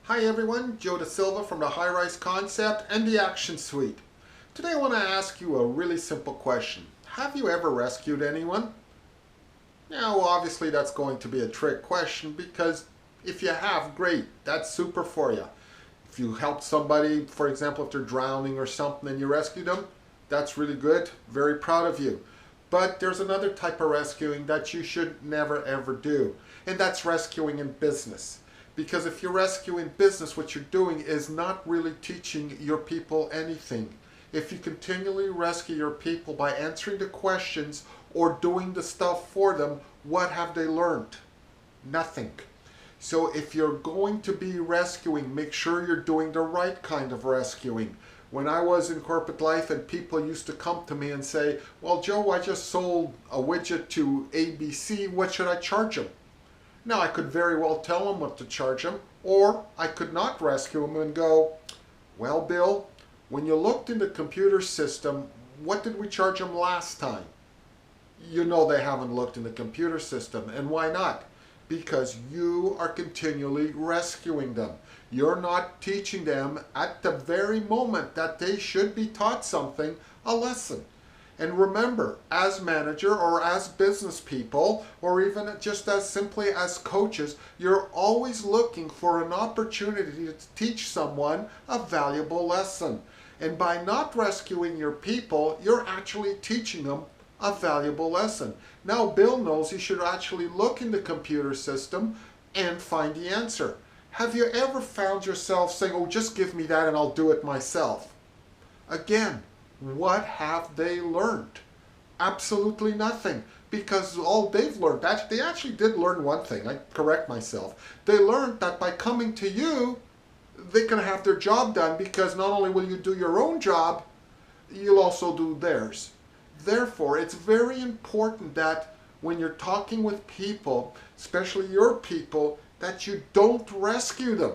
Hi everyone, Joe Da Silva from the High-Rise Concept and the Action Suite. Today I want to ask you a really simple question. Have you ever rescued anyone? Now obviously that's going to be a trick question because if you have, great, that's super for you. If you help somebody, for example, if they're drowning or something and you rescue them, that's really good, very proud of you. But there's another type of rescuing that you should never ever do, and that's rescuing in business. Because if you're rescuing business, what you're doing is not really teaching your people anything. If you continually rescue your people by answering the questions or doing the stuff for them, what have they learned? Nothing. So if you're going to be rescuing, make sure you're doing the right kind of rescuing. When I was in corporate life and people used to come to me and say, well, Joe, I just sold a widget to ABC, what should I charge them? Now, I could very well tell them what to charge them, or I could not rescue them and go, well, Bill, when you looked in the computer system, what did we charge them last time? You know they haven't looked in the computer system, and why not? Because you are continually rescuing them. You're not teaching them at the very moment that they should be taught something, a lesson. And remember, as manager or as business people, or even just as simply as coaches, you're always looking for an opportunity to teach someone a valuable lesson. And by not rescuing your people, you're actually teaching them a valuable lesson. Now Bill knows he should actually look in the computer system and find the answer. Have you ever found yourself saying, oh, just give me that and I'll do it myself? Again, what have they learned? Absolutely nothing, because all they've learned, they actually did learn one thing, I correct myself. They learned that by coming to you, they can have their job done, because not only will you do your own job, you'll also do theirs. Therefore, it's very important that when you're talking with people, especially your people, that you don't rescue them.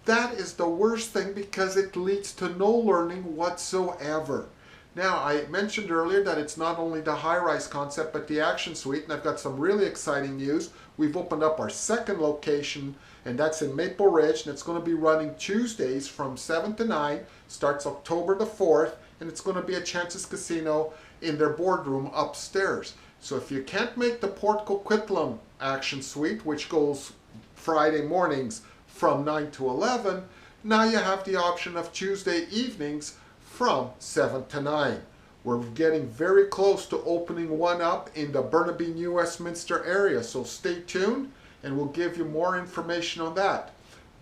That is the worst thing because it leads to no learning whatsoever. Now, I mentioned earlier that it's not only the high-rise concept but the Action Suite, and I've got some really exciting news. We've opened up our second location, and that's in Maple Ridge, and it's going to be running Tuesdays from 7 to 9, starts October the 4th, and it's going to be at Chance's Casino in their boardroom upstairs. So if you can't make the Port Coquitlam Action Suite, which goes Friday mornings from 9 to 11, now you have the option of Tuesday evenings from 7 to 9. We're getting very close to opening one up in the Burnaby, New Westminster area, so stay tuned and we'll give you more information on that.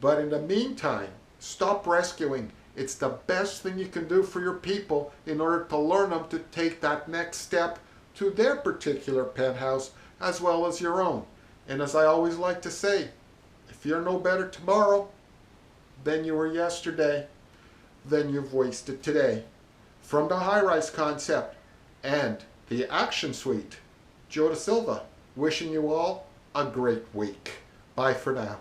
But in the meantime, stop rescuing. It's the best thing you can do for your people in order to learn them to take that next step to their particular penthouse as well as your own. And as I always like to say, if you're no better tomorrow than you were yesterday, then you've wasted today. From the High-Rise Concept and the Action Suite, Joe Da Silva, wishing you all a great week. Bye for now.